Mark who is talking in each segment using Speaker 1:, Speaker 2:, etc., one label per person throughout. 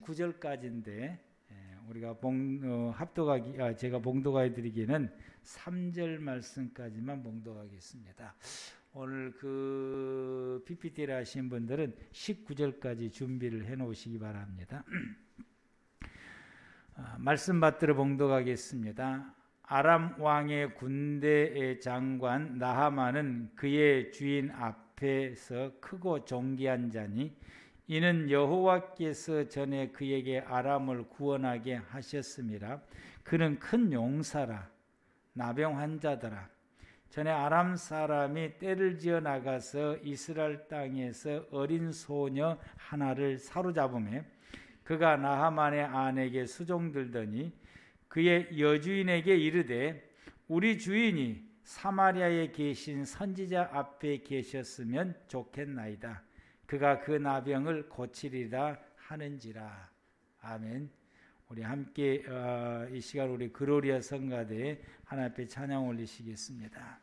Speaker 1: 19절까지인데 우리가 제가 봉독해 드리기에는 3절 말씀까지만 봉독하겠습니다. 오늘 그 PPT를 하신 분들은 19절까지 준비를 해 놓으시기 바랍니다. 말씀 받들어 봉독하겠습니다. 아람 왕의 군대의 장관 나하만은 그의 주인 앞에서 크고 존귀한 자니 이는 여호와께서 전에 그에게 아람을 구원하게 하셨음이라. 그는 큰 용사라. 나병 환자더라. 전에 아람 사람이 떼를 지어 나가서 이스라엘 땅에서 어린 소녀 하나를 사로잡음에 그가 나하만의 아내에게 수종들더니 그의 여주인에게 이르되 우리 주인이 사마리아에 계신 선지자 앞에 계셨으면 좋겠나이다. 그가 그 나병을 고치리라 하는지라. 아멘. 우리 함께 이 시간 우리 그로리아 성가대에 하나님 앞에 찬양 올리시겠습니다.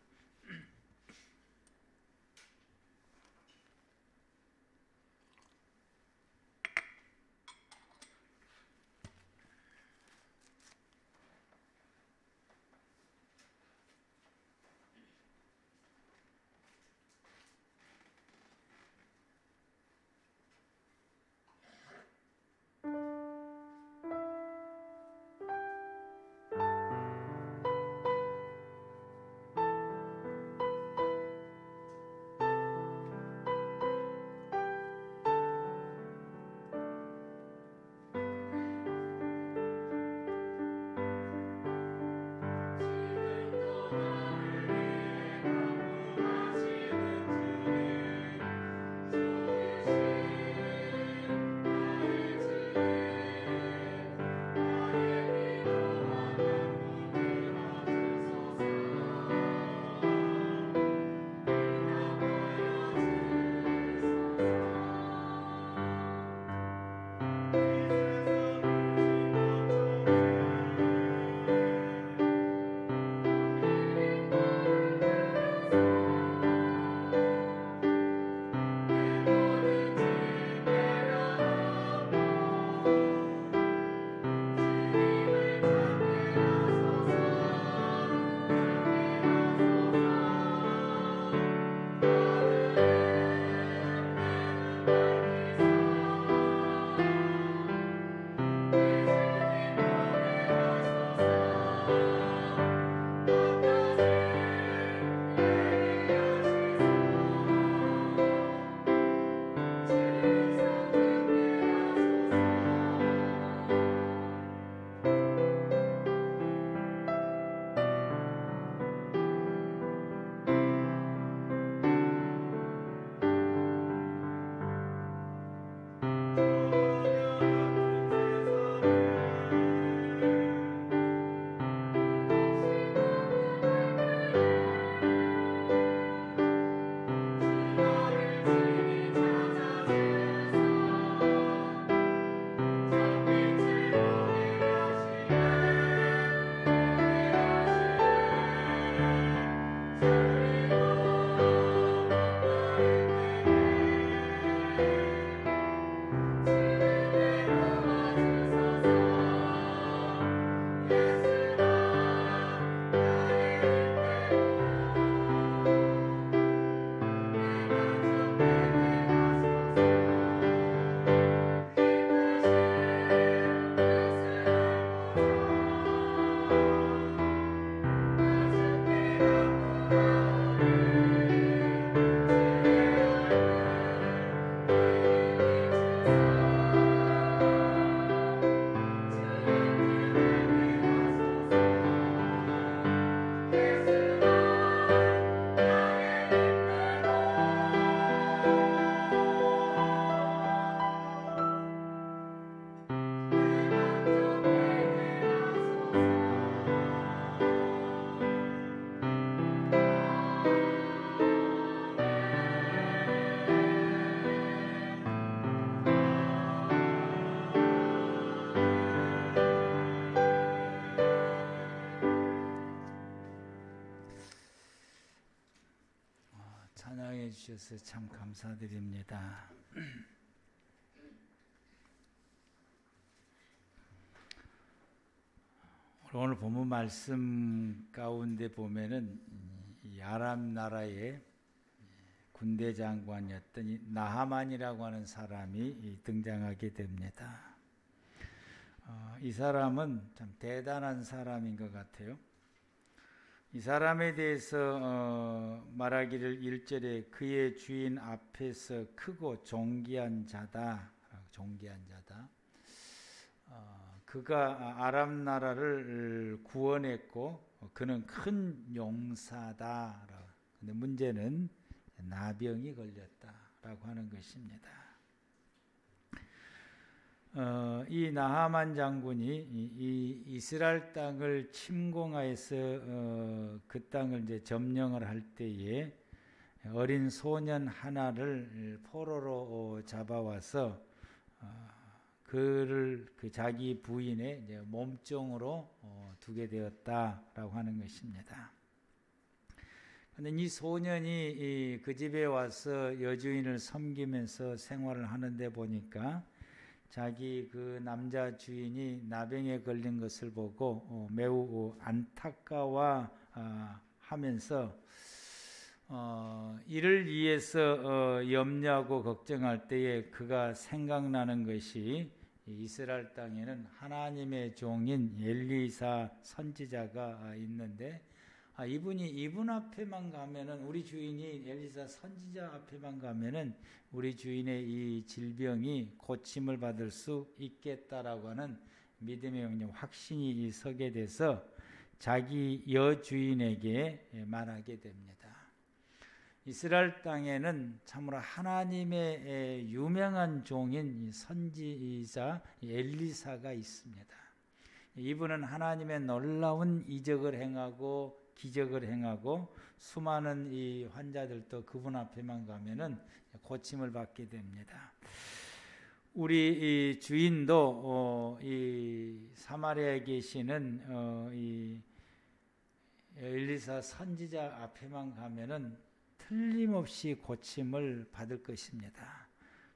Speaker 1: 찬양해 주셔서 참 감사드립니다. 오늘 본문 말씀 가운데 보면은 이 아람 나라의 군대 장관이었던 이 나하만이라고 하는 사람이 등장하게 됩니다. 이 사람은 참 대단한 사람인 것 같아요. 이 사람에 대해서 말하기를 1절에 그의 주인 앞에서 크고 존귀한 자다. 그가 아람 나라를 구원했고 그는 큰 용사다. 근데 문제는 나병이 걸렸다라고 하는 것입니다. 이 나하만 장군이 이 이스라엘 땅을 침공하여서 그 땅을 이제 점령을 할 때에 어린 소년 하나를 포로로 잡아와서 그를 그 자기 부인의 이제 몸종으로 두게 되었다라고 하는 것입니다. 근데 이 소년이 그 집에 와서 여주인을 섬기면서 생활을 하는데 보니까 자기 그 남자 주인이 나병에 걸린 것을 보고 매우 안타까워하면서 이를 위해서 염려하고 걱정할 때에 그가 생각나는 것이 이스라엘 땅에는 하나님의 종인 엘리사 선지자가 있는데 이분 앞에만 가면은 우리 주인이 엘리사 선지자 앞에만 가면은 우리 주인의 이 질병이 고침을 받을 수 있겠다라고 하는 믿음의 확신이 서게 돼서 자기 여주인에게 말하게 됩니다. 이스라엘 땅에는 참으로 하나님의 유명한 종인 선지자 엘리사가 있습니다. 이분은 하나님의 놀라운 이적을 행하고 기적을 행하고 수많은 이 환자들도 그분 앞에만 가면은 고침을 받게 됩니다. 우리 이 주인도 이 사마리아에 계시는 이 엘리사 선지자 앞에만 가면은 틀림없이 고침을 받을 것입니다.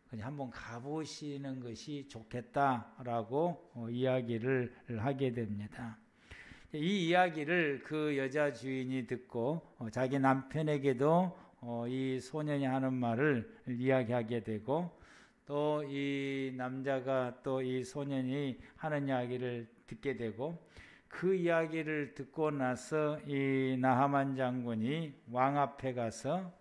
Speaker 1: 그냥 한번 가보시는 것이 좋겠다라고 이야기를 하게 됩니다. 이 이야기를 그 여자 주인이 듣고 자기 남편에게도 이 소년이 하는 말을 이야기하게 되고 또 이 남자가 또 이 소년이 하는 이야기를 듣게 되고 그 이야기를 듣고 나서 이 나하만 장군이 왕 앞에 가서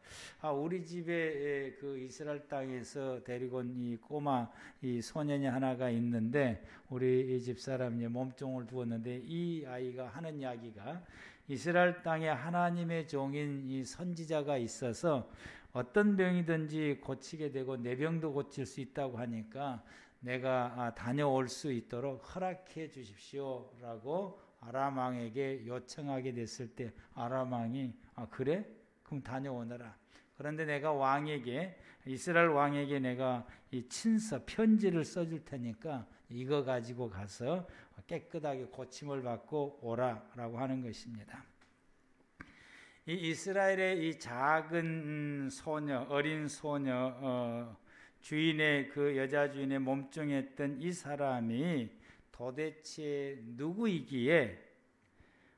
Speaker 1: 우리 집에 그 이스라엘 땅에서 데리고 온 이 꼬마 이 소년이 하나가 있는데 우리 이 집 사람이 몸종을 두었는데 이 아이가 하는 이야기가 이스라엘 땅에 하나님의 종인 이 선지자가 있어서 어떤 병이든지 고치게 되고 내 병도 고칠 수 있다고 하니까 내가 다녀올 수 있도록 허락해 주십시오라고 아람 왕에게 요청하게 됐을 때 아람 왕이 그래? 그럼 다녀오너라. 그런데 내가 왕에게 이스라엘 왕에게 내가 이 친서 편지를 써줄 테니까 이거 가지고 가서 깨끗하게 고침을 받고 오라라고 하는 것입니다. 이 이스라엘의 이 작은 소녀, 어린 소녀 주인의 그 여자 주인의 몸종에 있던 이 사람이 도대체 누구이기에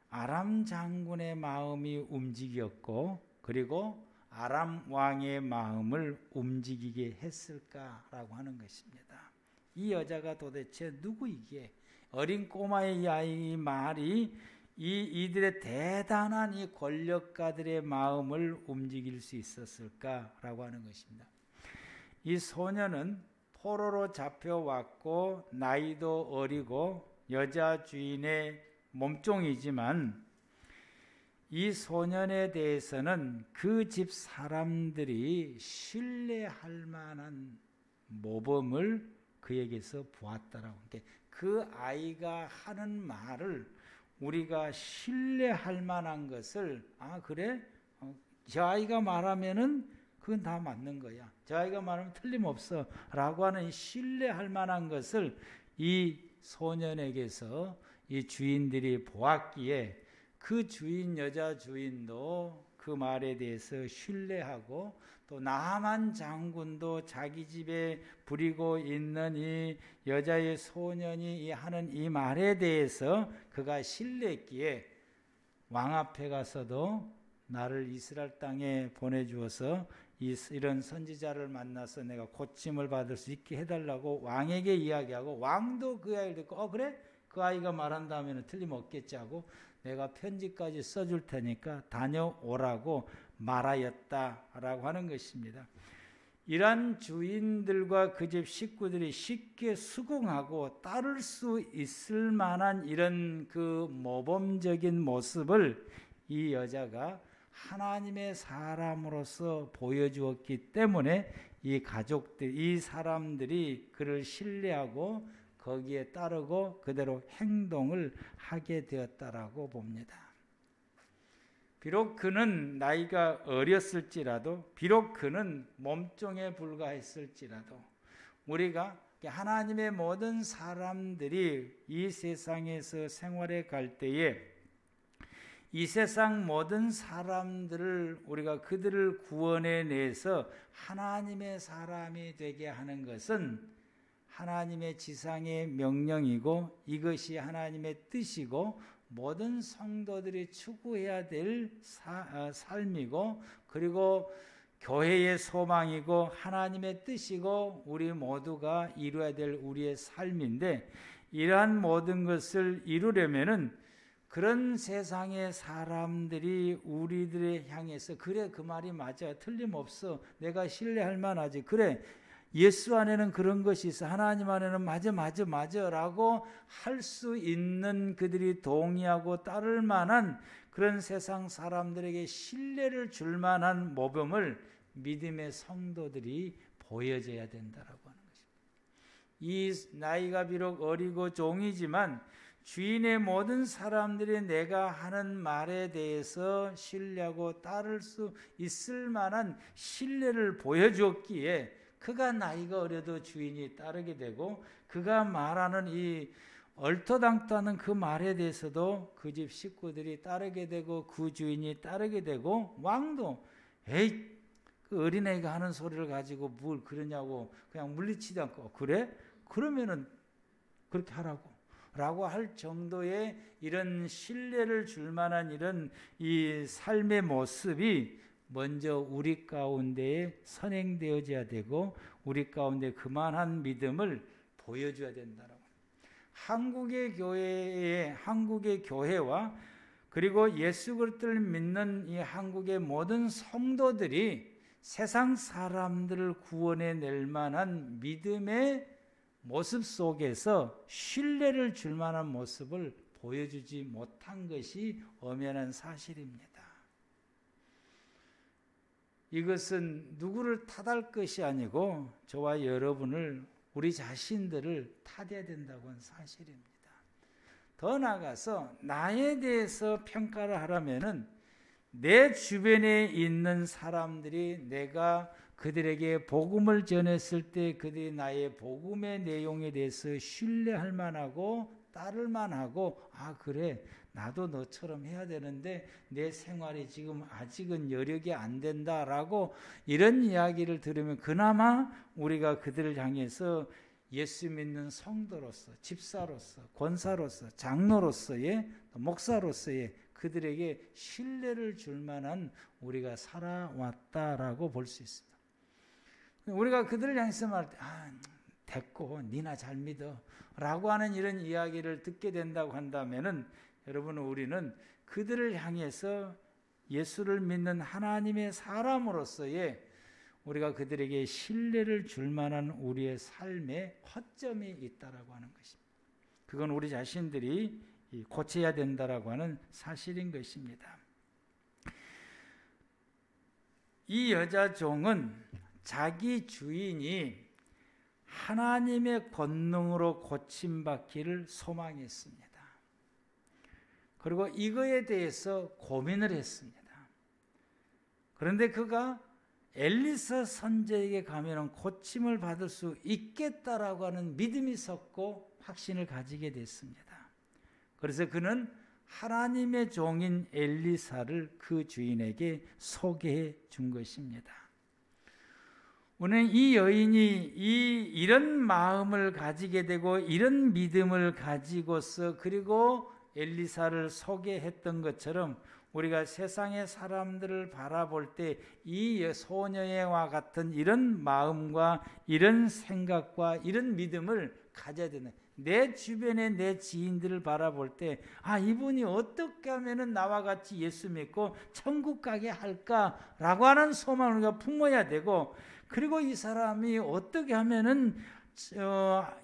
Speaker 1: 아람 장군의 마음이 움직였고 그리고 아람 왕의 마음을 움직이게 했을까라고 하는 것입니다. 이 여자가 도대체 누구이기에 어린 꼬마의 이 아이 말이 이들의 대단한 이 권력가들의 마음을 움직일 수 있었을까라고 하는 것입니다. 이 소녀는 포로로 잡혀왔고 나이도 어리고 여자 주인의 몸종이지만 이 소년에 대해서는 그 집 사람들이 신뢰할 만한 모범을 그에게서 보았다라고. 그 아이가 하는 말을 우리가 신뢰할 만한 것을 그래? 저 아이가 말하면은 그건 다 맞는 거야. 저 아이가 말하면 틀림없어 라고 하는 신뢰할 만한 것을 이 소년에게서 이 주인들이 보았기에 그 주인 여자 주인도 그 말에 대해서 신뢰하고 또 나하만 장군도 자기 집에 부리고 있는 이 여자의 소년이 하는 이 말에 대해서 그가 신뢰했기에 왕 앞에 가서도 나를 이스라엘 땅에 보내주어서 이런 선지자를 만나서 내가 고침을 받을 수 있게 해달라고 왕에게 이야기하고, 왕도 그 아이를 듣고 그래? 그 아이가 말한다면 틀림없겠지 하고 내가 편지까지 써줄 테니까 다녀오라고 말하였다라고 하는 것입니다. 이러한 주인들과 그 집 식구들이 쉽게 수긍하고 따를 수 있을 만한 이런 그 모범적인 모습을 이 여자가 하나님의 사람으로서 보여주었기 때문에 이 가족들, 이 사람들이 그를 신뢰하고 거기에 따르고 그대로 행동을 하게 되었다라고 봅니다. 비록 그는 나이가 어렸을지라도, 비록 그는 몸종에 불과했을지라도, 우리가 하나님의 모든 사람들이 이 세상에서 생활해 갈 때에 이 세상 모든 사람들을 우리가 그들을 구원해내서 하나님의 사람이 되게 하는 것은 하나님의 지상의 명령이고 이것이 하나님의 뜻이고 모든 성도들이 추구해야 될 삶이고, 그리고 교회의 소망이고 하나님의 뜻이고 우리 모두가 이루어야 될 우리의 삶인데, 이러한 모든 것을 이루려면은 그런 세상의 사람들이 우리들을 향해서 그래 그 말이 맞아, 틀림없어, 내가 신뢰할 만하지, 그래 예수 안에는 그런 것이 있어, 하나님 안에는 맞아 라고 할 수 있는, 그들이 동의하고 따를 만한 그런 세상 사람들에게 신뢰를 줄 만한 모범을 믿음의 성도들이 보여줘야 된다라고 하는 것입니다. 이 나이가 비록 어리고 종이지만 주인의 모든 사람들이 내가 하는 말에 대해서 신뢰하고 따를 수 있을 만한 신뢰를 보여주었기에 그가 나이가 어려도 주인이 따르게 되고, 그가 말하는 이 얼토당토하는 그 말에 대해서도 그 집 식구들이 따르게 되고 그 주인이 따르게 되고, 왕도 에이 그 어린애가 하는 소리를 가지고 뭘 그러냐고 그냥 물리치지 않고 그래? 그러면은 그렇게 하라고 라고 할 정도의 이런 신뢰를 줄 만한 이런 이 삶의 모습이 먼저 우리 가운데에 선행되어져야 되고 우리 가운데 그만한 믿음을 보여줘야 된다라고. 한국의 교회와 그리고 예수 그리스도를 믿는 이 한국의 모든 성도들이 세상 사람들을 구원해 낼 만한 믿음의 모습 속에서 신뢰를 줄 만한 모습을 보여주지 못한 것이 엄연한 사실입니다. 이것은 누구를 탓할 것이 아니고 저와 여러분을, 우리 자신들을 탓해야 된다고 하는 사실입니다. 더 나아가서 나에 대해서 평가를 하려면은 내 주변에 있는 사람들이 내가 그들에게 복음을 전했을 때 그들이 나의 복음의 내용에 대해서 신뢰할 만하고 따를 만하고, 아 그래 나도 너처럼 해야 되는데 내 생활이 지금 아직은 여력이 안 된다라고 이런 이야기를 들으면 그나마 우리가 그들을 향해서 예수 믿는 성도로서, 집사로서, 권사로서, 장로로서의, 목사로서의 그들에게 신뢰를 줄 만한 우리가 살아왔다라고 볼 수 있습니다. 우리가 그들을 향해서 말할 때 됐고 니나 잘 믿어 라고 하는 이런 이야기를 듣게 된다고 한다면은 여러분, 우리는 그들을 향해서 예수를 믿는 하나님의 사람으로서의 우리가 그들에게 신뢰를 줄 만한 우리의 삶에 허점이 있다라고 하는 것입니다. 그건 우리 자신들이 고쳐야 된다라고 하는 사실인 것입니다. 이 여자 종은 자기 주인이 하나님의 권능으로 고침받기를 소망했습니다. 그리고 이거에 대해서 고민을 했습니다. 그런데 그가 엘리사 선지자에게 가면 고침을 받을 수 있겠다라고 하는 믿음이 섰고 확신을 가지게 됐습니다. 그래서 그는 하나님의 종인 엘리사를 그 주인에게 소개해 준 것입니다. 우리는 이 여인이 이런 마음을 가지게 되고 이런 믿음을 가지고서 그리고 엘리사를 소개했던 것처럼 우리가 세상의 사람들을 바라볼 때 이 소녀와 같은 이런 마음과 이런 생각과 이런 믿음을 가져야 되는, 내 주변에 내 지인들을 바라볼 때 이분이 어떻게 하면 나와 같이 예수 믿고 천국 가게 할까라고 하는 소망을 우리가 품어야 되고, 그리고 이 사람이 어떻게 하면은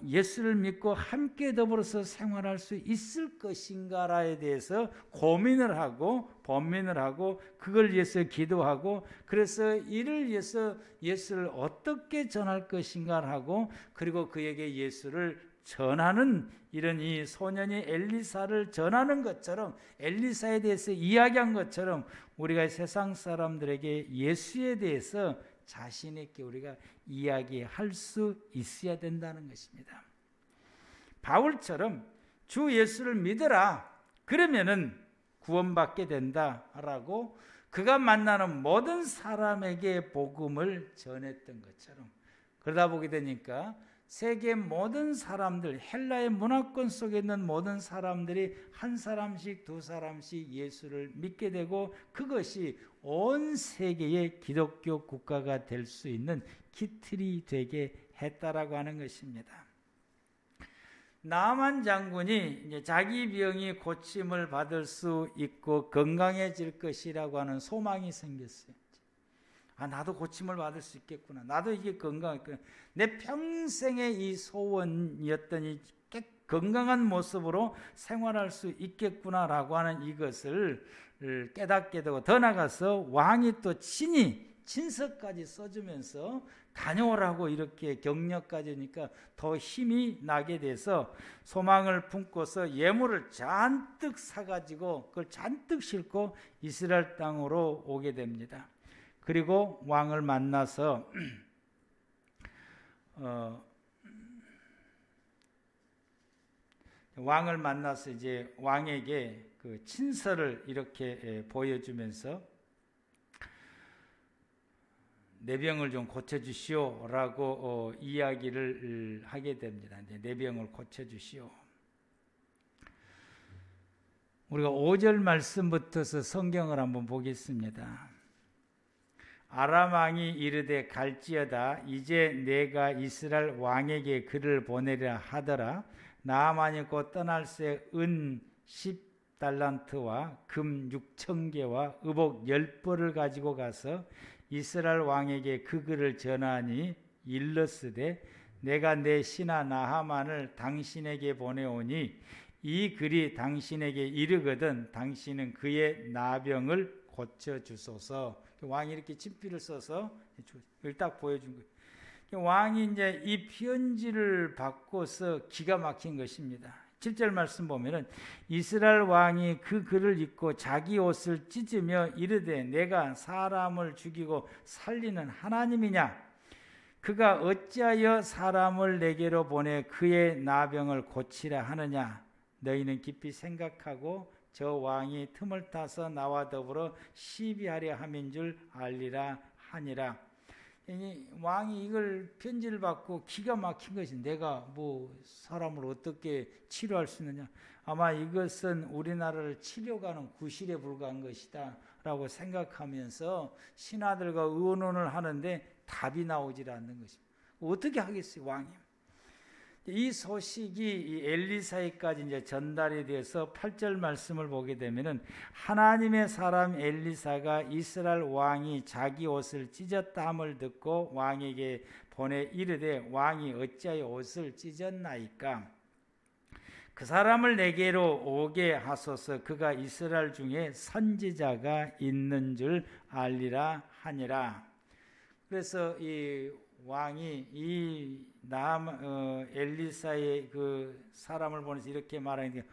Speaker 1: 예수를 믿고 함께 더불어서 생활할 수 있을 것인가에 대해서 고민을 하고 번민을 하고 그걸 위해서 기도하고, 그래서 이를 위해서 예수를 어떻게 전할 것인가 하고, 그리고 그에게 예수를 전하는, 이런 이 소년이 엘리사를 전하는 것처럼, 엘리사에 대해서 이야기한 것처럼 우리가 세상 사람들에게 예수에 대해서 자신 있게 우리가 이야기할 수 있어야 된다는 것입니다. 바울처럼 주 예수를 믿어라, 그러면은 구원받게 된다라고 그가 만나는 모든 사람에게 복음을 전했던 것처럼, 그러다 보게 되니까 세계 모든 사람들, 헬라의 문화권 속에 있는 모든 사람들이 한 사람씩 두 사람씩 예수를 믿게 되고, 그것이 온 세계의 기독교 국가가 될 수 있는 기틀이 되게 했다라고 하는 것입니다. 나만 장군이 이제 자기 병이 고침을 받을 수 있고 건강해질 것이라고 하는 소망이 생겼어요. 나도 고침을 받을 수 있겠구나. 나도 이게 건강했구나. 내 평생의 이 소원이었던 이 건강한 모습으로 생활할 수 있겠구나라고 하는 이것을 깨닫게 되고, 더 나아가서 왕이 또 친히 친서까지 써주면서 다녀오라고 이렇게 격려까지 하니까 더 힘이 나게 돼서 소망을 품고서 예물을 잔뜩 사가지고 그걸 잔뜩 싣고 이스라엘 땅으로 오게 됩니다. 그리고 왕을 만나서 이제 왕에게 그 친서를 이렇게 보여주면서 내 병을 좀 고쳐주시오라고 이야기를 하게 됩니다. 내 병을 고쳐주시오. 우리가 5절 말씀부터서 성경을 한번 보겠습니다. 아람 왕이 이르되 갈지어다, 이제 내가 이스라엘 왕에게 글을 보내려 하더라. 나아만이 곧 떠날 새 은 10달란트와 금 6,000개와 의복 10벌을 가지고 가서 이스라엘 왕에게 그 글을 전하니 일렀으되, 내가 내 신하 나하만을 당신에게 보내오니 이 글이 당신에게 이르거든 당신은 그의 나병을 고쳐주소서. 왕이 이렇게 친필을 써서 이걸 딱 보여준 거예요. 왕이 이제 이 편지를 받고서 기가 막힌 것입니다. 7절 말씀 보면은 이스라엘 왕이 그 글을 읽고 자기 옷을 찢으며 이르되, 내가 사람을 죽이고 살리는 하나님이냐? 그가 어찌하여 사람을 내게로 보내 그의 나병을 고치라 하느냐? 너희는 깊이 생각하고 저 왕이 틈을 타서 나와 더불어 시비하려 함인 줄 알리라 하니라. 왕이 이걸 편지를 받고 기가 막힌 것이, 내가 뭐 사람을 어떻게 치료할 수 있느냐? 아마 이것은 우리나라를 치료가는 구실에 불과한 것이다 라고 생각하면서 신하들과 의논을 하는데 답이 나오질 않는 것입니다. 어떻게 하겠어요, 왕이? 이 소식이 이 엘리사에까지 이제 전달이 돼서 8절 말씀을 보게 되면은, 하나님의 사람 엘리사가 이스라엘 왕이 자기 옷을 찢었다 함을 듣고 왕에게 보내 이르되, 왕이 어찌하여 옷을 찢었나이까? 그 사람을 내게로 오게 하소서. 그가 이스라엘 중에 선지자가 있는 줄 알리라 하니라. 그래서 이 왕이 이 엘리사의 그 사람을 보내서 이렇게 말하니까,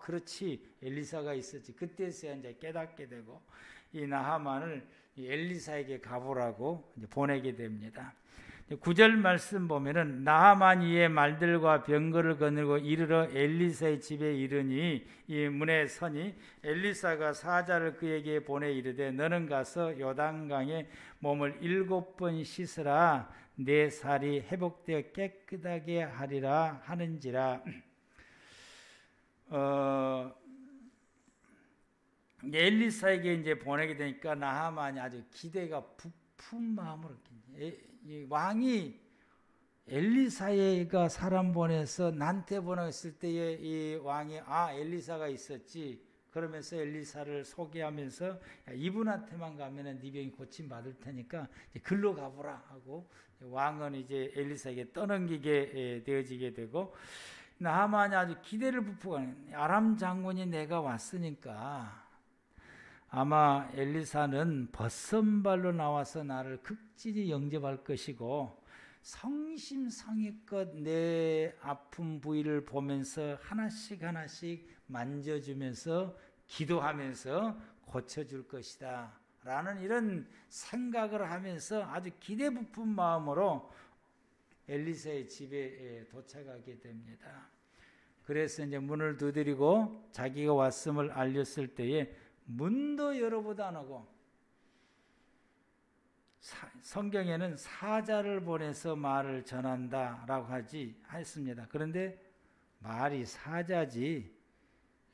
Speaker 1: 그렇지, 엘리사가 있었지. 그때서야 이제 깨닫게 되고 이 나하만을 이 엘리사에게 가보라고 이제 보내게 됩니다. 9절 말씀 보면은 나하만이 이의 말들과 병거를 거느리고 이르러 엘리사의 집에 이르니 이 문에 서니 엘리사가 사자를 그에게 보내 이르되 너는 가서 요단강에 몸을 7번 씻으라 내 살이 회복되어 깨끗하게 하리라 하는지라. 엘리사에게 이제 보내게 되니까 나하만이 아주 기대가 부푼 마음으로 이 왕이 엘리사가 사람 보내서 나한테 보냈을 때에 이 왕이 엘리사가 있었지 그러면서 엘리사를 소개하면서 야, 이분한테만 가면은 네 병이 고침 받을 테니까 글로 가보라 하고 왕은 이제 엘리사에게 떠넘기게 되어지게 되고 나하만이 아주 기대를 부풀어가는 아람 장군이 내가 왔으니까 아마 엘리사는 벗선발로 나와서 나를 극진히 영접할 것이고 성심성의껏 내 아픈 부위를 보면서 하나씩 만져주면서 기도하면서 고쳐줄 것이다 라는 이런 생각을 하면서 아주 기대 부푼 마음으로 엘리사의 집에 도착하게 됩니다. 그래서 이제 문을 두드리고 자기가 왔음을 알렸을 때에 문도 열어보도 안 하고 성경에는 사자를 보내서 말을 전한다라고 했습니다. 그런데 말이 사자지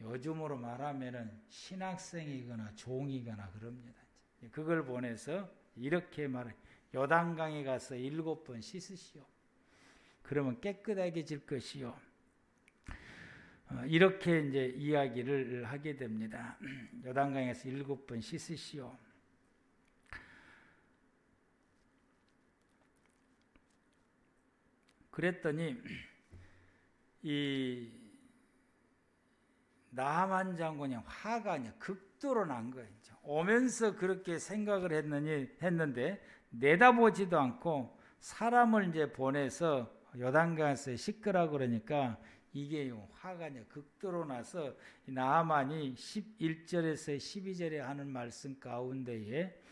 Speaker 1: 요즘으로 말하면은 신학생이거나 종이거나 그럽니다. 그걸 보내서 이렇게 말해 요단강에 가서 7번 씻으시오. 그러면 깨끗하게 것이요. 이렇게 이제 이야기를 하게 됩니다. 요단강에서 7번 씻으시오. 그랬더니 이 나하만 장군이 화가 극도로 난 거예요. 오면서 그렇게 생각을 했는데 내다보지도 않고 사람을 이제 보내서 요단강에서 씻으라고 그러니까 이게 화가 극도로 나서 나하만이 11절에서 12절에 하는 말씀 가운데에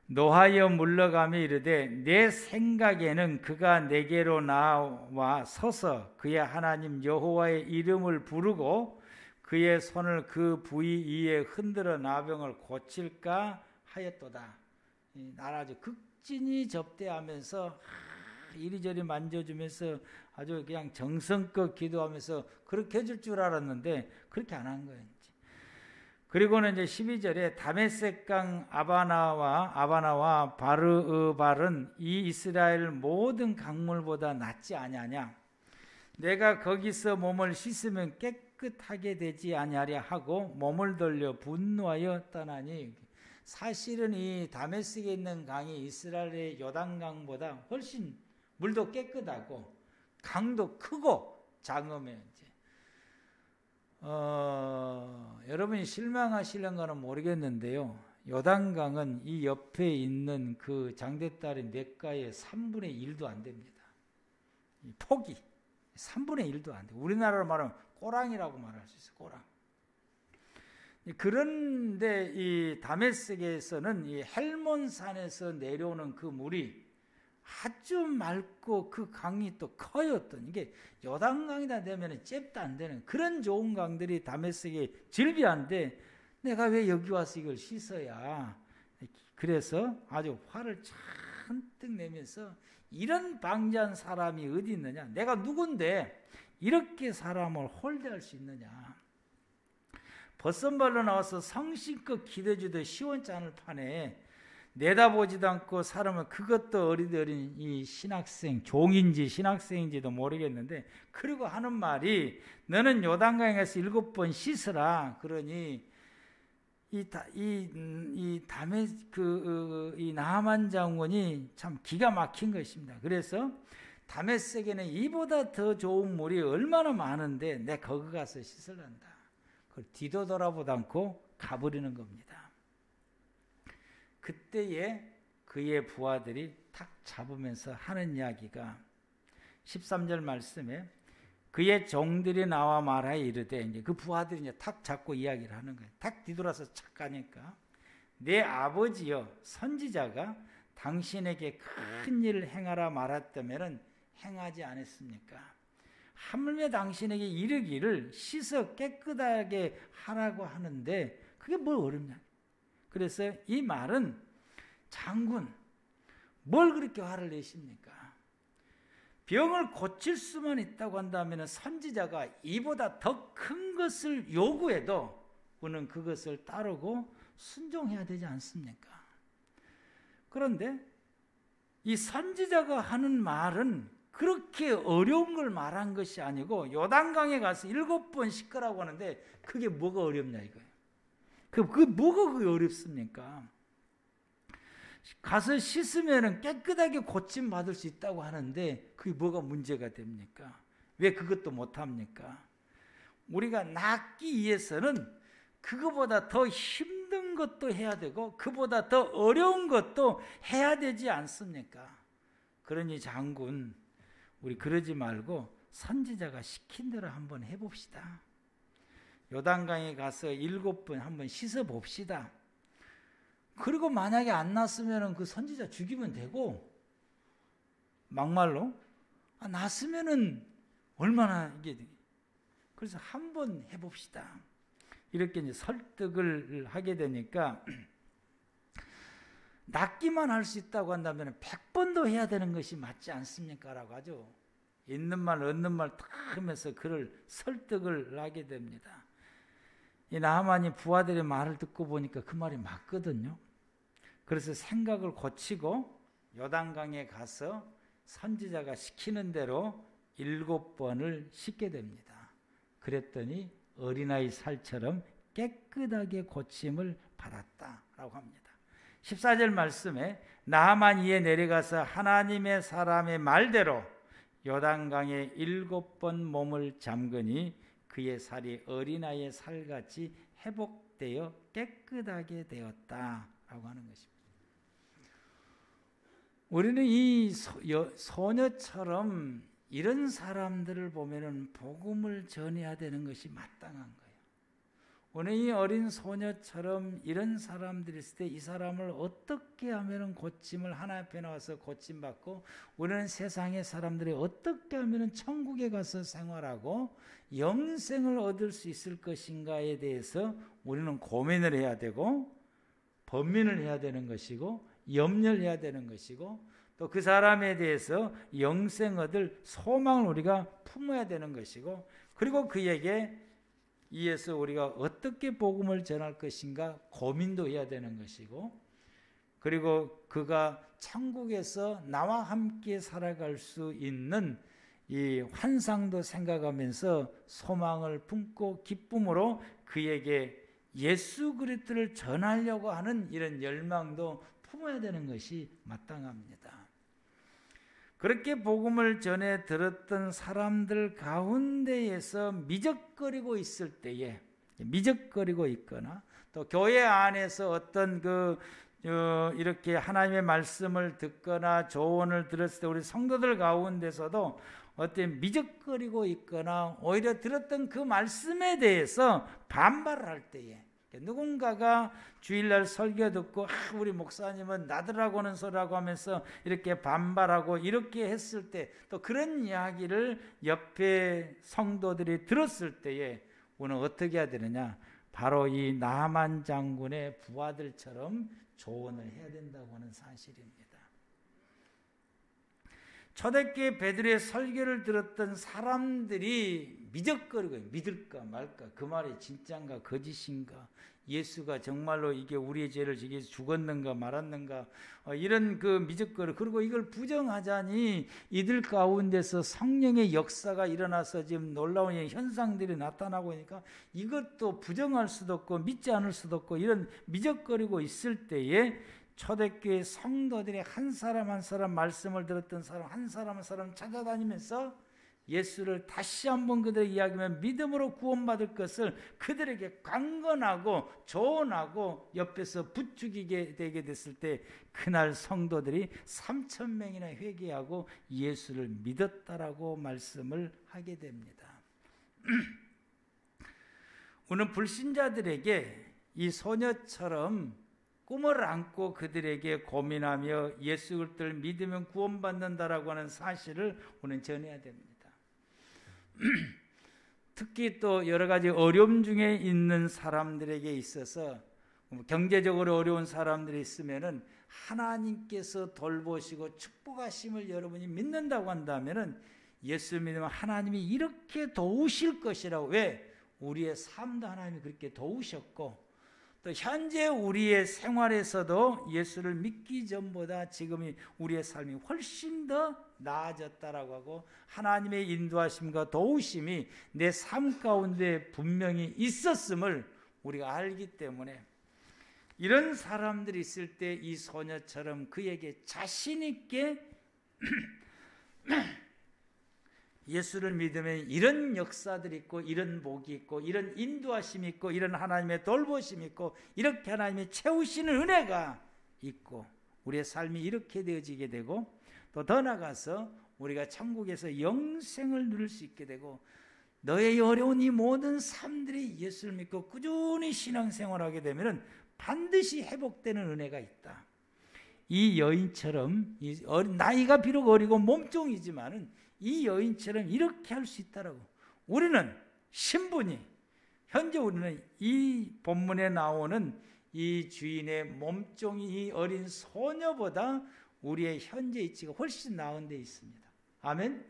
Speaker 1: 노하여 물러가며 이르되 내 생각에는 그가 내게로 나와 서서 그의 하나님 여호와의 이름을 부르고 그의 손을 그 부위 위에 흔들어 나병을 고칠까 하였도다. 나를 아주 극진히 접대하면서 이리저리 만져주면서 아주 그냥 정성껏 기도하면서 그렇게 해줄 줄 알았는데 그렇게 안 한 거예요. 그리고는 이제 12절에 다메섹강 아바나와 바르발은 이 이스라엘 모든 강물보다 낫지 아니하냐. 내가 거기서 몸을 씻으면 깨끗하게 되지 아니하랴 하고 몸을 돌려 분노하여 떠나니 사실은 이 다메섹에 있는 강이 이스라엘의 요단강보다 훨씬 물도 깨끗하고 강도 크고 장엄해요. 여러분이 실망하실런가는 모르겠는데요. 요단강은 이 옆에 있는 그 장대딸의 냇가의 3분의 1도 안 됩니다. 이 폭이 3분의 1도 안 돼요. 우리나라로 말하면 꼬랑이라고 말할 수 있어요. 꼬랑. 그런데 이 다메섹에서는 이 헬몬산에서 내려오는 그 물이 아주 맑고 그 강이 또 커요. 또 이게 요단강이다 되면 잽도 안 되는 그런 좋은 강들이 다메섹에 즐비한데 내가 왜 여기 와서 이걸 씻어야. 그래서 아주 화를 잔뜩 내면서 이런 방자한 사람이 어디 있느냐. 내가 누군데 이렇게 사람을 홀대할 수 있느냐. 벗선발로 나와서 성심껏 기대주듯 시원찮을 판에 내다보지도 않고 사람을 그것도 어린 이 신학생 종인지 신학생인지도 모르겠는데 그리고 하는 말이 너는 요단강에서 7번 씻으라. 그러니 이 나하만 장군이 참 기가 막힌 것입니다. 그래서 다메섹에는 이보다 더 좋은 물이 얼마나 많은데 내 거기 가서 씻으란다. 그걸 뒤도 돌아보지 않고 가버리는 겁니다. 그때에 그의 부하들이 탁 잡으면서 하는 이야기가 13절 말씀에 그의 종들이 나와 말하여 이르되 이제 그 부하들이 이제 탁 잡고 이야기를 하는 거예요. 탁 뒤돌아서 착 가니까 내 아버지여 선지자가 당신에게 큰 일을 행하라 말했다면 행하지 않았습니까? 하물며 당신에게 이르기를 씻어 깨끗하게 하라고 하는데 그게 뭘 어렵냐? 그래서 이 말은 장군 뭘 그렇게 화를 내십니까? 병을 고칠 수만 있다고 한다면 선지자가 이보다 더 큰 것을 요구해도 우리는 그것을 따르고 순종해야 되지 않습니까? 그런데 이 선지자가 하는 말은 그렇게 어려운 걸 말한 것이 아니고 요단강에 가서 7번 씻으라고 하는데 그게 뭐가 어렵냐 이거예요. 그게 뭐가 그게 어렵습니까? 가서 씻으면 깨끗하게 고침 받을 수 있다고 하는데 그게 뭐가 문제가 됩니까? 왜 그것도 못합니까? 우리가 낫기 위해서는 그거보다 더 힘든 것도 해야 되고 그보다 더 어려운 것도 해야 되지 않습니까? 그러니 장군 우리 그러지 말고 선지자가 시킨 대로 한번 해봅시다. 요단강에 가서 7번 한번 씻어봅시다. 그리고 만약에 안 났으면 그 선지자 죽이면 되고 막말로 났으면 얼마나 이게 그래서 한번 해봅시다. 이렇게 이제 설득을 하게 되니까 낫기만 할 수 있다고 한다면 100번도 해야 되는 것이 맞지 않습니까? 라고 하죠. 있는 말 없는 말 다 하면서 그를 설득을 하게 됩니다. 이 나하만이 부하들의 말을 듣고 보니까 그 말이 맞거든요. 그래서 생각을 고치고 요단강에 가서 선지자가 시키는 대로 7번을 씻게 됩니다. 그랬더니 어린아이 살처럼 깨끗하게 고침을 받았다라고 합니다. 14절 말씀에 나하만 이에 내려가서 하나님의 사람의 말대로 요단강에 7번 몸을 잠그니 그의 살이 어린아이의 살같이 회복되어 깨끗하게 되었다라고 하는 것입니다. 우리는 이 소녀처럼 이런 사람들을 보면은 복음을 전해야 되는 것이 마땅한 거예요. 오늘 이 어린 소녀처럼 이런 사람들이 있을 때 이 사람을 어떻게 하면 고침을 하나님 앞에 나와서 고침받고 우리는 세상의 사람들이 어떻게 하면 천국에 가서 생활하고 영생을 얻을 수 있을 것인가에 대해서 우리는 고민을 해야 되고 번민을 해야 되는 것이고 염려를 해야 되는 것이고 또 그 사람에 대해서 영생 얻을 소망을 우리가 품어야 되는 것이고 그리고 그에게 이에서 우리가 어떻게 복음을 전할 것인가 고민도 해야 되는 것이고 그리고 그가 천국에서 나와 함께 살아갈 수 있는 이 환상도 생각하면서 소망을 품고 기쁨으로 그에게 예수 그리스도를 전하려고 하는 이런 열망도 품어야 되는 것이 마땅합니다. 그렇게 복음을 전해 들었던 사람들 가운데에서 미적거리고 있을 때에 미적거리고 있거나 또 교회 안에서 어떤 이렇게 하나님의 말씀을 듣거나 조언을 들었을 때 우리 성도들 가운데서도 어떤 미적거리고 있거나 오히려 들었던 그 말씀에 대해서 반발을 할 때에 누군가가 주일날 설교 듣고 우리 목사님은 나더라고는 소리라고 하면서 이렇게 반발하고 이렇게 했을 때 또 그런 이야기를 옆에 성도들이 들었을 때에 우리는 어떻게 해야 되느냐 바로 이 나만 장군의 부하들처럼 조언을 해야 된다고 하는 사실입니다. 초대교회 베드로의 설교를 들었던 사람들이 미적거리고 믿을까 말까 그 말이 진짜인가 거짓인가 예수가 정말로 이게 우리의 죄를 지기 위해서 죽었는가 말았는가 이런 그 미적거리 그리고 이걸 부정하자니 이들 가운데서 성령의 역사가 일어나서 지금 놀라운 현상들이 나타나고 있으니까 이것도 부정할 수도 없고 믿지 않을 수도 없고 이런 미적거리고 있을 때에 초대교회 성도들이 한 사람 한 사람 말씀을 들었던 사람 한 사람 한 사람 찾아다니면서 예수를 다시 한번 그들의 이야기하면 믿음으로 구원받을 것을 그들에게 강건하고 조언하고 옆에서 부추기게 되게 됐을 때 그날 성도들이 3,000명이나 회개하고 예수를 믿었다라고 말씀을 하게 됩니다. 오늘 불신자들에게 이 소녀처럼 꿈을 안고 그들에게 고민하며 예수 그리스도를 믿으면 구원받는다라고 하는 사실을 우리는 전해야 됩니다. 특히 또 여러 가지 어려움 중에 있는 사람들에게 있어서 경제적으로 어려운 사람들이 있으면은 하나님께서 돌보시고 축복하심을 여러분이 믿는다고 한다면은 예수 믿으면 하나님이 이렇게 도우실 것이라고. 왜? 우리의 삶도 하나님이 그렇게 도우셨고 또 현재 우리의 생활에서도 예수를 믿기 전보다 지금이 우리의 삶이 훨씬 더 나아졌다라고 하고 하나님의 인도하심과 도우심이 내 삶 가운데 분명히 있었음을 우리가 알기 때문에 이런 사람들이 있을 때 이 소녀처럼 그에게 자신 있게 예수를 믿으면 이런 역사들이 있고 이런 복이 있고 이런 인도하심이 있고 이런 하나님의 돌보심이 있고 이렇게 하나님의 채우시는 은혜가 있고 우리의 삶이 이렇게 되어지게 되고 또 더 나아가서 우리가 천국에서 영생을 누릴 수 있게 되고 너의 어려운 이 모든 삶들이 예수를 믿고 꾸준히 신앙생활하게 되면 반드시 회복되는 은혜가 있다. 이 여인처럼 나이가 비록 어리고 몸종이지만은 이 여인처럼 이렇게 할 수 있다라고. 우리는 신분이 현재 우리는 이 본문에 나오는 이 주인의 몸종이 이 어린 소녀보다 우리의 현재 위치가 훨씬 나은 데 있습니다. 아멘.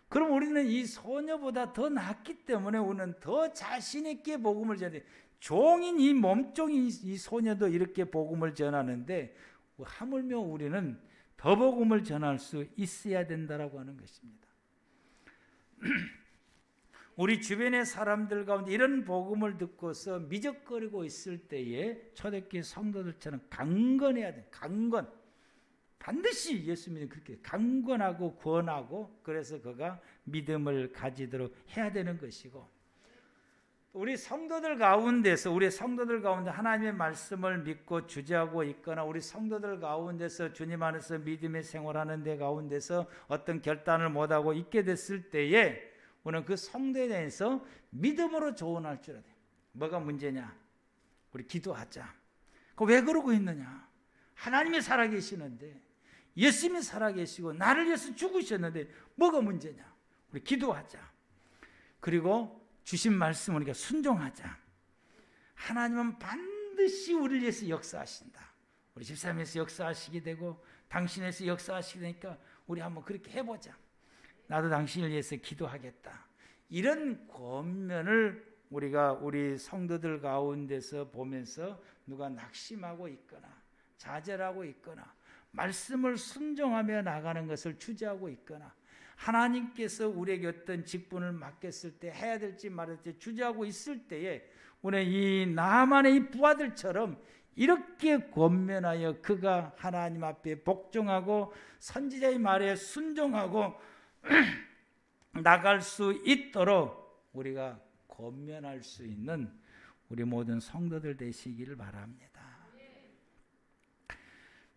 Speaker 1: 그럼 우리는 이 소녀보다 더 낫기 때문에 우리는 더 자신 있게 복음을 전해. 종인 이 몸종인 이 소녀도 이렇게 복음을 전하는데 하물며 우리는 더 복음을 전할 수 있어야 된다라고 하는 것입니다. 우리 주변의 사람들 가운데 이런 복음을 듣고서 미적거리고 있을 때에 초대교회 성도들처럼 강건해야 돼. 강건. 반드시 예수 믿으면 그렇게 강건하고 권하고 그래서 그가 믿음을 가지도록 해야 되는 것이고 우리 성도들 가운데서 우리 성도들 가운데 하나님의 말씀을 믿고 주저하고 있거나 우리 성도들 가운데서 주님 안에서 믿음의 생활하는 데 가운데서 어떤 결단을 못하고 있게 됐을 때에 우리는 그 성도에 대해서 믿음으로 조언할 줄 알아야 돼. 뭐가 문제냐? 우리 기도하자. 왜 그러고 있느냐? 하나님이 살아계시는데 예수님이 살아계시고 나를 위해서 죽으셨는데 뭐가 문제냐? 우리 기도하자. 그리고 주신 말씀 우리가 순종하자. 하나님은 반드시 우리를 위해서 역사하신다. 우리 집사님에서 역사하시게 되고 당신에서 역사하시게 되니까 우리 한번 그렇게 해보자. 나도 당신을 위해서 기도하겠다. 이런 권면을 우리가 우리 성도들 가운데서 보면서 누가 낙심하고 있거나 좌절하고 있거나 말씀을 순종하며 나가는 것을 주저하고 있거나 하나님께서 우리에게 어떤 직분을 맡겼을 때 해야 될지 말아야 될지 주저하고 있을 때에 우리는 이 나만의 이 부하들처럼 이렇게 권면하여 그가 하나님 앞에 복종하고 선지자의 말에 순종하고 나갈 수 있도록 우리가 권면할 수 있는 우리 모든 성도들 되시기를 바랍니다.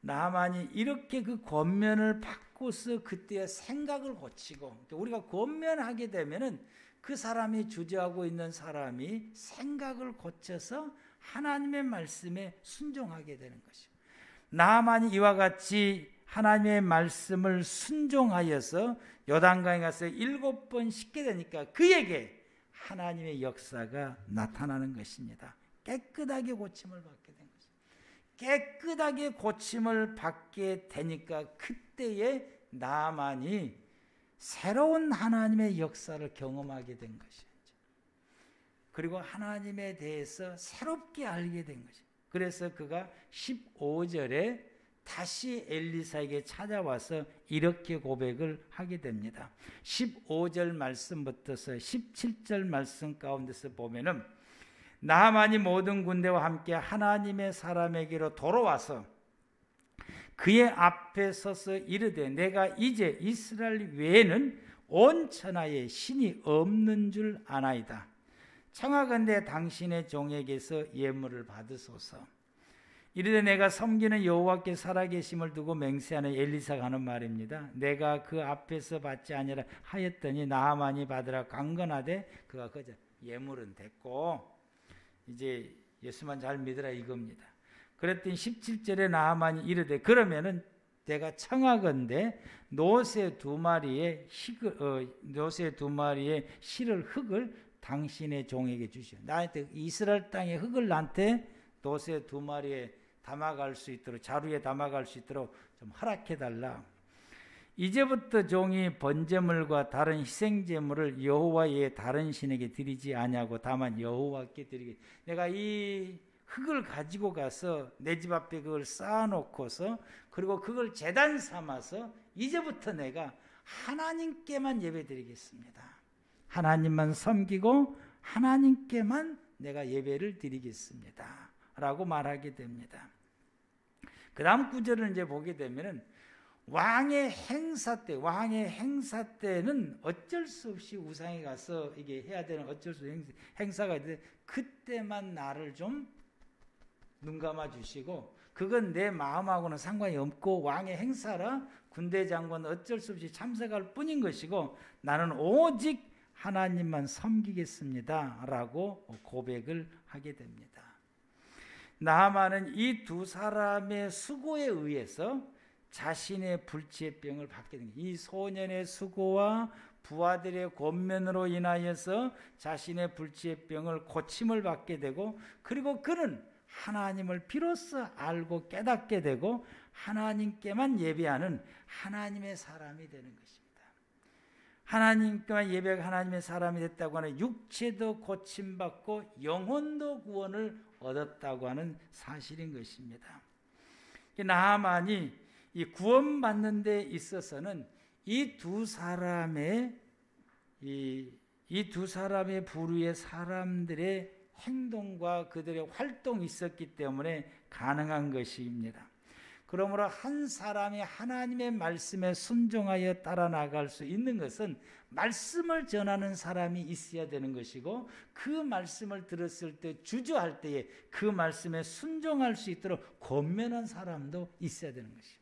Speaker 1: 나만이 이렇게 그 권면을 받고서 그때의 생각을 고치고 우리가 권면하게 되면은 그 사람이 주저하고 있는 사람이 생각을 고쳐서 하나님의 말씀에 순종하게 되는 것이고 나만이 이와 같이 하나님의 말씀을 순종하여서 요단강에 가서 7번 씻게 되니까 그에게 하나님의 역사가 나타나는 것입니다. 깨끗하게 고침을 받게 된 것입니다. 깨끗하게 고침을 받게 되니까 그때에 나만이 새로운 하나님의 역사를 경험하게 된 것이죠. 그리고 하나님에 대해서 새롭게 알게 된 것이죠. 그래서 그가 15절에 다시 엘리사에게 찾아와서 이렇게 고백을 하게 됩니다. 15절 말씀부터서 17절 말씀 가운데서 보면은 나만이 모든 군대와 함께 하나님의 사람에게로 돌아와서 그의 앞에 서서 이르되 내가 이제 이스라엘 외에는 온 천하에 신이 없는 줄 아나이다. 청하건대 당신의 종에게서 예물을 받으소서. 이르되 내가 섬기는 여호와께 살아계심을 두고 맹세하는 엘리사가 하는 말입니다. 내가 그 앞에서 받지 아니라 하였더니 나하만이 받으라 강건하되 그가 거저 예물은 됐고 이제 예수만 잘 믿으라 이겁니다. 그랬더니 17절에 나하만이 이르되 그러면은 내가 청하건대 노새 두 마리의 실을 흙을 당신의 종에게 주시오. 나한테 이스라엘 땅의 흙을 나한테 노새 두 마리에 담아갈 수 있도록, 자루에 담아갈 수 있도록 좀 허락해 달라. 이제부터 종이 번제물과 다른 희생제물을 여호와의 다른 신에게 드리지 아니하고 다만 여호와께 드리게. 내가 이 흙을 가지고 가서 내 집 앞에 그걸 쌓아놓고서 그리고 그걸 제단 삼아서 이제부터 내가 하나님께만 예배드리겠습니다. 하나님만 섬기고 하나님께만 내가 예배를 드리겠습니다. 라고 말하게 됩니다. 그 다음 구절을 이제 보게 되면은 왕의 행사 때는 어쩔 수 없이 우상에 가서 이게 해야 되는 어쩔 수 없이 행사가 있는데 그때만 나를 좀 눈 감아 주시고 그건 내 마음하고는 상관이 없고 왕의 행사라 군대 장관 어쩔 수 없이 참석할 뿐인 것이고 나는 오직 하나님만 섬기겠습니다 라고 고백을 하게 됩니다. 나하만은 이 두 사람의 수고에 의해서 자신의 불치의 병을 받게 됩니다. 이 소년의 수고와 부하들의 권면으로 인하여서 자신의 불치의 병을 고침을 받게 되고 그리고 그는 하나님을 비로소 알고 깨닫게 되고 하나님께만 예배하는 하나님의 사람이 되는 것입니다. 하나님께만 예배하고 하나님의 사람이 됐다고 하는 육체도 고침받고 영혼도 구원을 얻었다고 하는 사실인 것입니다. 나하만이 이 구원받는 데 있어서는 이 두 사람의 부류의 사람들의 행동과 그들의 활동이 있었기 때문에 가능한 것입니다. 그러므로 한 사람이 하나님의 말씀에 순종하여 따라 나갈 수 있는 것은 말씀을 전하는 사람이 있어야 되는 것이고 그 말씀을 들었을 때 주저할 때에 그 말씀에 순종할 수 있도록 권면한 사람도 있어야 되는 것입니다.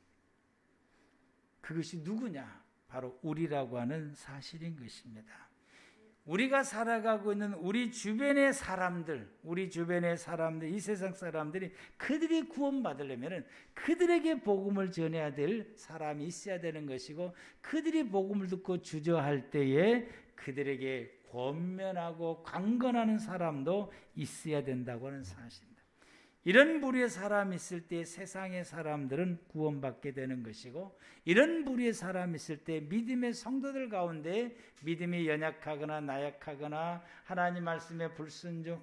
Speaker 1: 그것이 누구냐? 바로 우리라고 하는 사실인 것입니다. 우리가 살아가고 있는 우리 주변의 사람들, 이 세상 사람들이 그들이 구원받으려면 그들에게 복음을 전해야 될 사람이 있어야 되는 것이고 그들이 복음을 듣고 주저할 때에 그들에게 권면하고 강건하는 사람도 있어야 된다고 하는 사실입니다. 이런 부류의 사람이 있을 때 세상의 사람들은 구원받게 되는 것이고 이런 부류의 사람이 있을 때 믿음의 성도들 가운데 믿음이 연약하거나 나약하거나 하나님 말씀에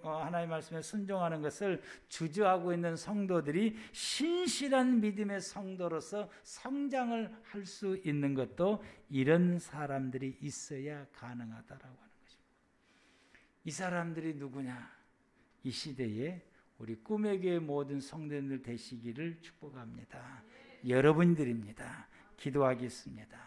Speaker 1: 하나님 말씀에 순종하는 것을 주저하고 있는 성도들이 신실한 믿음의 성도로서 성장을 할 수 있는 것도 이런 사람들이 있어야 가능하다라고 하는 것입니다. 이 사람들이 누구냐? 이 시대에 우리 꿈의 교회 모든 성도님들 되시기를 축복합니다. 여러분들입니다. 기도하겠습니다.